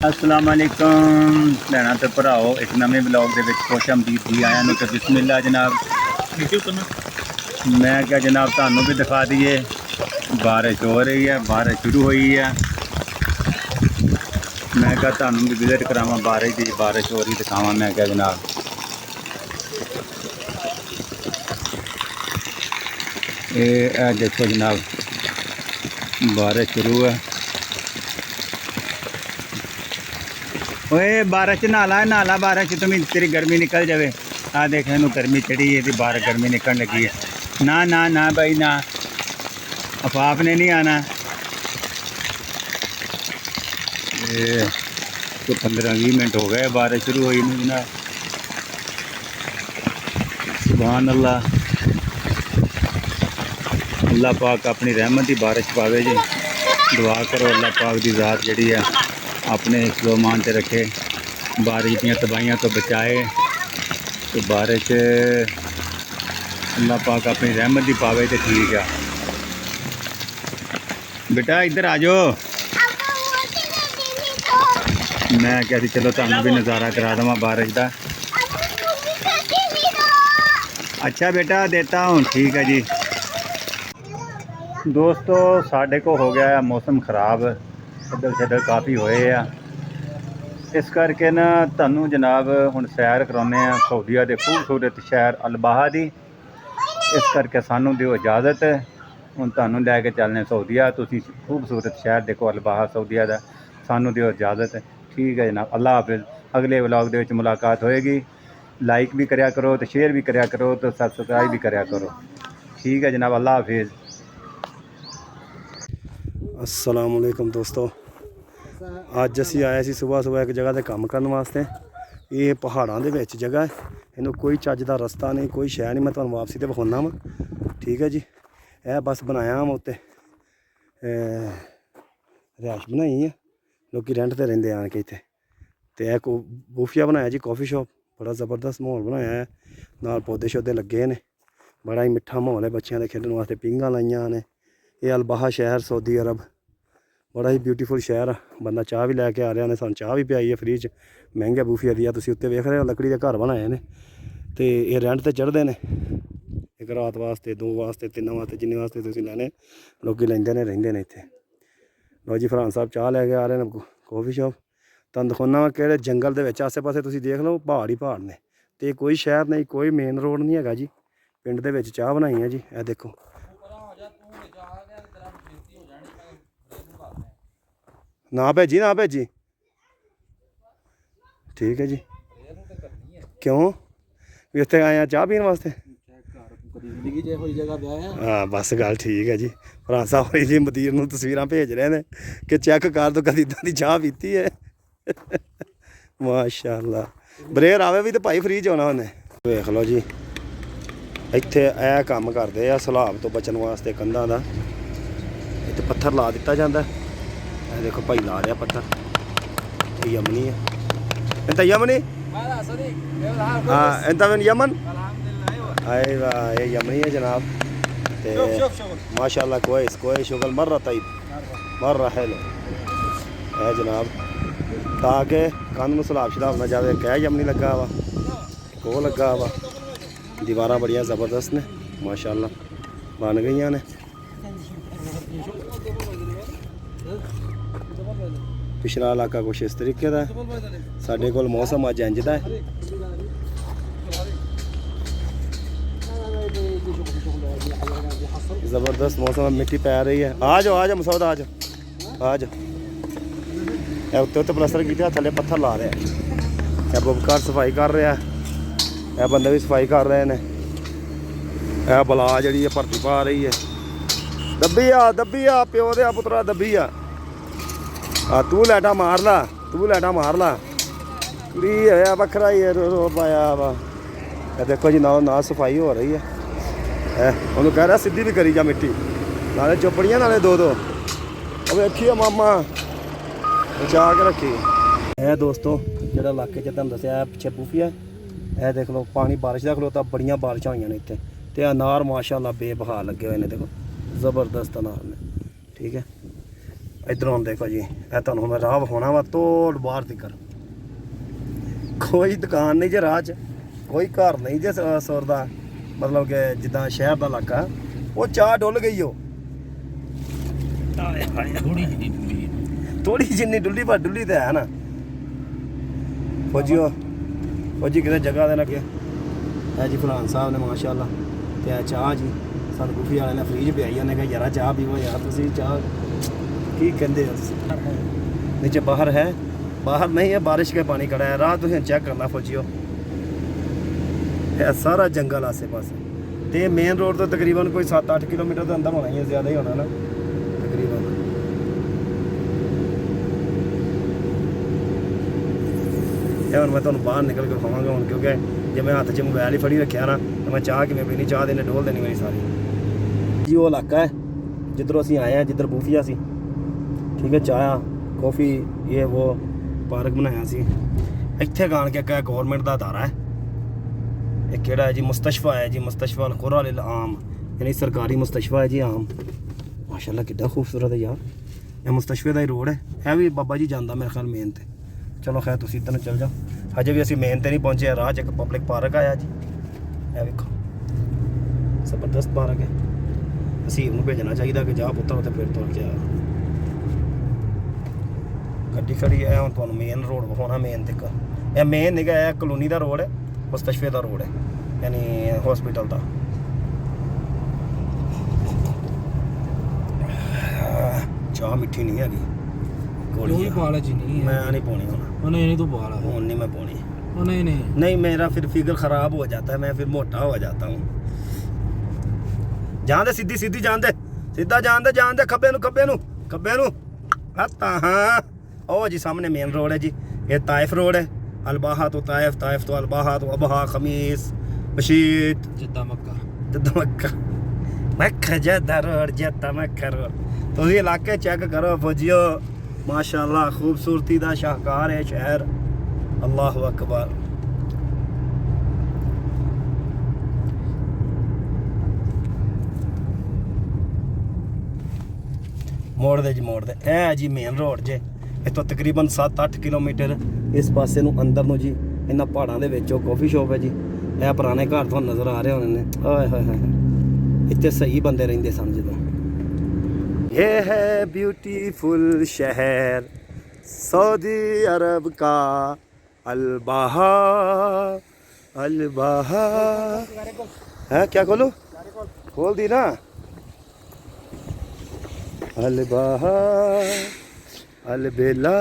अस्सलाम वालेकुम भैनों ते भराओ, एक नवे ब्लॉग दे विच खुश आमदीद जी आया नूं ते बिस्मिल्लाह जनाब। मैं क्या जनाब तुहानूं भी दिखा दईए, बारिश हो रही है, बारिश शुरू हुई है। मैं क्या तुहानूं भी विजिट करावां बारिश दी, बारिश हो रही दिखावां। मैं क्या जनाब ये देखो जनाब बारिश शुरू है। ओए बारिश नाला है, नाला बारिश तुम्हें तेरी गर्मी निकल जावे। आ देख इनू गर्मी चढ़ी है, बाहर गर्मी निकल लगी है। ना ना ना भाई ना, अफाफ ने नहीं आना। ये तो 15-20 मिनट हो गए बारिश शुरू हुई नहीं जनाब। सुभान अल्लाह, अल्लाह पाक अपनी रहमत की बारिश पावे जी। दुआ करो अल्लाह पाक की ज़ात जी है अपने हिफ्ज़ो-मान से रखे, बारिश दी तबाहियां तो बचाए। तो बारिश अल्लाह पाक अपनी रहमत की पावे तो ठीक है। बेटा इधर आ जाओ। मैं क्या सी चलो तुहानूं भी नज़ारा करा देवां बारिश का। अच्छा बेटा देता हूँ, ठीक है जी। दोस्तों साढ़े को हो गया मौसम खराब, बदल शदल काफ़ी होए आ, इस करके ना तुहानूं जनाब हुण सैर कराने सऊदीया के खूबसूरत शहर अलबाहा दी। इस करके सानू दिओ इजाज़त, हुण तुहानूं लैके चलने सऊदीया। तुसीं खूबसूरत शहर देखो अलबाहा सऊदीया का। सानू दिओ इजाज़त, ठीक है जनाब। अल्लाह हाफिज़। अगले व्लॉग दे विच मुलाकात होएगी। लाइक भी करया करो तो शेयर भी करया करो तो सबसक्राइब भी करया करो, ठीक है जनाब। अल्लाह हाफिज़। अस्सलाम वालेकुम दोस्तों, अज असी आए सी सुबह सुबह एक जगह ते काम करने वास्ते। ये पहाड़ों के विच जगह है, इनू कोई चज का रस्ता नहीं, कोई शै नहीं। मैं तुहानूं वापसी ते विखाना वा, ठीक है जी। यह बस बनाया वा उत्ते रिहाइश बनाई है, लोग रेंट ते रहिंदे आन के इत्थे। ते एक बूफिया बनाया जी कॉफ़ी शॉप, बड़ा ज़बरदस्त माहौल बनाया है, नाल पौधे शौधे लगे ने, बड़ा ही मिठा माहौल है। बच्चों के खेलने वास्ते पिंगां लाइयां ने। ये अलबाहा शहर सऊदी अरब, बड़ा ही ब्यूटीफुल शहर आ। बंदा चाह भी लैके आ रहा ने, सानूं चाह भी पियाई है फ्री च, महंगे बूफिया दी। तुसीं उत्ते वेख रहे हो लकड़ी के घर बनाए ने, ते ये रेंट ते चढ़दे ने। एक रात वास्ते, 2 वास्ते, 3 वास्ते, जिन्ने वास्ते तुसीं लैने लोग लैंदे ने, रहिंदे ने इत्थे। लो जी फरहान साहब चाह लैके आ रहे हैं कॉफ़ी शॉप। तुहानूं दिखाना वा कि जंगल दे विच आसे पासे तुसीं देख लो पहाड़ ही पहाड़ ने, ते कोई शहर नहीं, कोई मेन रोड नहीं हैगा जी। पिंड दे विच चाह बनाई है जी, ए देखो। ना भेजी, ना भेजी, ठीक है जी। क्यों भी उत्थे आए हैं चाह पीने वास्ते? हाँ बस गल ठीक है जी। भरा साहब जी मदीर नूं तस्वीरां भेज रहे हैं कि चैक कर दो कदी इदां दी चाह पीती है। माशाअल्लाह, बरेर आवे भी तो भाई फ्री च होना उन्हें। देख लो जी इत्थे ऐ कम करदे आ सैलाब तो बचन वास्ते कंधां दा। इत्थे पत्थर ला दिता जांदा है, देखो भाई ला रहा पत्थर। यमनी है इंता, यमनी हाँ इंता बिन यमन। आए वाह, ये यमनी है जनाब। माशाअल्लाह कोई कोई शुगल मर रहा तईब, मर रहा है लो है जनाब, ताकि कंध में सैलाब शलाब ना जाए। क्या यमनी लगा वा, एक वो लगा वा। दीवारां बड़ियां ज़बरदस्त ने माशाअल्लाह बन गई ने। पिछला इलाका कुछ इस तरीके का है। साढ़े कोल मौसम अज इंज दा है। ज़बरदस्त मौसम है, मिट्टी पै रही है। आ जाओ मसौद, आ जाओ। उत्ते उत्ते प्लस्तर किया, थले पत्थर ला रहे हैं। बुबकार सफाई कर रहा है, यह बंदे भी सफाई कर रहे हैं। यह बला जी भरती पा रही है। दब्बी आ प्यो दे पुत्रा दब्बी आ। तू लैटा मार ला, तू लैटा मार ला। कुड़ी है बखरा ही रो पाया वा। देखो जी ना सफाई हो रही है। उन्होंने कह रहा सीधी भी करी जा मिट्टी, नाले चुपड़ियाँ नाले दो। अब वेखी है मामा बचा के रखी है। दोस्तों जो इलाके च तुहानूं दस्सिया पिछे बूफिया, यह देख लो पानी बारिश का खलोता, बड़ियां बारिशां हुई ने इत्थे। ते अनार माशाअल्लाह बेबहार लगे हुए हैं, देखो ज़बरदस्त अनार ने, ठीक है। ਇੱਧਰੋਂ ਦੇਖੋ ਜੀ, ਇਹ ਤੁਹਾਨੂੰ ਮੈਂ ਰਾਹ ਵਿਖਾਉਣਾ ਵਾ ਤੋੜ ਬਾਹਰ ਤੀਕਰ। ਕੋਈ ਦੁਕਾਨ ਨਹੀਂ ਜੇ ਰਾਹ 'ਚ, ਕੋਈ ਘਰ ਨਹੀਂ ਜੇ ਸੁਰ ਦਾ, ਮਤਲਬ ਕਿ ਜਿੱਦਾਂ ਸ਼ਹਿਰ ਦਾ ਇਲਾਕਾ। ਉਹ ਚਾਹ ਡੁੱਲ ਗਈ ਉਹ, ਥੋੜੀ ਜਿੰਨੀ ਡੁੱਲੀ, ਪਰ ਡੁੱਲੀ ਤਾਂ ਹੈ ਨਾ। ਫੌਜੀ ਕਿਤੇ ਜਗ੍ਹਾ ਦੇ ਲੱਗੇ ਹੈ ਜੀ ਫਲਾਨ ਸਾਹਿਬ ਨੇ ਮਾਸ਼ਾਅੱਲਾ। ਤੇ ਇਹ ਚਾਹ ਜੀ ਸਾਨੂੰ ਗੁਫੀ ਵਾਲੇ ਨੇ ਫ੍ਰੀਜ ਪਿਆਈ, ਉਹਨੇ ਕਿਹਾ ਯਾਰਾ ਚਾਹ ਪੀਵੋ ਯਾਰ ਤੁਸੀਂ, ਚਾਹ ਕੀ ਕਹਿੰਦੇ ਹੋ ਤੁਸੀਂ। नीचे बाहर है, बाहर नहीं है, बारिश का पानी खड़ा है। रात तुम चेक करना फौजियो, है सारा जंगल आसे पास। तो मेन रोड तो तकरीबन कोई 7-8 किलोमीटर के अंदर होना ही है, ज़्यादा ही होना ना तकरीबन। ਹੁਣ मैं ਤੁਹਾਨੂੰ ਬਾਹਰ ਨਿਕਲ ਕੇ ਖਾਵਾਂਗਾ ਹੁਣ, ਕਿਉਂਕਿ ਜੇ ਮੈਂ ਹੱਥ 'ਚ ਮੋਬਾਈਲ ਹੀ ਫੜੀ ਰੱਖਿਆ ਨਾ ਤਾਂ ਮੈਂ ਚਾਹ ਕਿਵੇਂ ਪੀਣੀ, ਚਾਹ ਦੇ ਨੇ ਡੋਲ ਦੇਣੀ ਮੇਰੀ ਸਾਰੀ ਜੀ। ਉਹ ਇਲਾਕਾ ਹੈ ਜਿੱਧਰੋਂ ਅਸੀਂ ਆਏ ਹਾਂ, ਜਿੱਧਰ ਬੂਫੀਆ ਸੀ, ਠੀਕ ਹੈ। ਚਾਹ ਕੌਫੀ ਇਹ ਉਹ ਪਾਰਕ ਬਣਾਇਆ ਸੀ ਇੱਥੇ ਗਾਣ ਕੇ। ਇੱਕ ਗੌਰਮੈਂਟ ਦਾ ਅਦਾਰਾ ਹੈ, ਇਹ ਕਿਹੜਾ ਹੈ ਜੀ, ਮੁਸਤਸ਼ਫਾ ਹੈ ਜੀ, ਮੁਸਤਸ਼ਫਾ ਅਲ ਕੁਰਾ ਲਿਲ ਆਮ, ਯਾਨੀ ਸਰਕਾਰੀ ਮੁਸਤਸ਼ਫਾ ਹੈ ਜੀ ਆਮ। ਮਾਸ਼ਾਅੱਲਾ ਕਿੱਡਾ ਖੂਬਸੂਰਤ ਹੈ ਯਾਰ। ਇਹ ਮੁਸਤਸ਼ਫੇ ਦਾ ਹੀ ਰੋਡ ਹੈ, ਇਹ ਵੀ ਬਾਬਾ ਜੀ ਜਾਂਦਾ ਮੇਰੇ ਖਿਆਲ ਮੇਨ ਤੇ। ਚਲੋ ਖੈਰ ਤੁਸੀਂ ਇੱਧਰ ਨੂੰ ਚੱਲ ਜਾਓ, ਹਜੇ ਵੀ ਅਸੀਂ ਮੇਨ ਤੇ ਨਹੀਂ ਪਹੁੰਚੇ। ਰਾਹ 'ਚ ਇੱਕ ਪਬਲਿਕ ਪਾਰਕ ਆਇਆ ਜੀ, ਇਹ ਵੇਖੋ ਜ਼ਬਰਦਸਤ ਪਾਰਕ ਹੈ। ਅਸੀਂ ਉਹਨੂੰ ਭੇਜਣਾ ਚਾਹੀਦਾ ਕਿ ਜਾ ਪੁੱਤਰ ਉੱਥੇ ਫਿਰ ਤੁਰ ਕੇ ਆ। ਗੱਡੀ ਖੜੀ ਹੈ, ਹੁਣ ਤੁਹਾਨੂੰ ਮੇਨ ਰੋਡ ਵਿਖਾਉਣਾ ਮੇਨ ਤੱਕ। ਇਹ ਮੇਨ ਨਿਗਾ, ਇਹ ਕਲੋਨੀ ਦਾ ਰੋਡ ਹੈ, ਮੁਸਤਸ਼ਫੇ ਦਾ ਰੋਡ ਹੈ, ਯਾਨੀ ਹਸਪੀਟਲ ਦਾ। ਚਾਹ ਮਿੱਠੀ ਨਹੀਂ ਹੈਗੀ, ਕੋਈ ਪਾਲਾ ਜੀ नहीं है, मैं नहीं पानी होना, नहीं नहीं तो पाला है, नहीं मैं पानी नहीं नहीं नहीं, मेरा फिर फिगर खराब हो जाता है, मैं फिर मोटा हो जाता हूँ। जान दे सीधी सीधी, जान दे सीधा, जान दे खब्बे नू हत्ता। हाँ ओ जी सामने मेन रोड है जी, ये ताइफ रोड है। अलबाहा तो ताइफ, ताइफ तो अलबाहा, तो अबहा, खमीस, मशीद, जिद्दा मक्का जद्दा रोड, जद्दा मक्का रोड। तो ये इलाके चेक करो फौजियो, माशाअल्लाह खूबसूरती दा शाहकार है शहर। अल्लाह अकबर। मोड़ दे जी, मोड़ दे। ए जी मेन रोड जे, इतों तकरीबन 7-8 किलोमीटर इस पासे नूं अंदर नूं जी, इन्हां पहाड़ां दे विच कॉफी शॉप है जी। ए पुराने घर तुहानूं नज़र आ रहे होने ने, हाय हाय हाय, इत्थे सही बंदे रहिंदे सन जदों। ये है ब्यूटीफुल शहर सऊदी अरब का, अलबाहा है। क्या खोलो, खोल दी ना। अलबाहा अलबेला।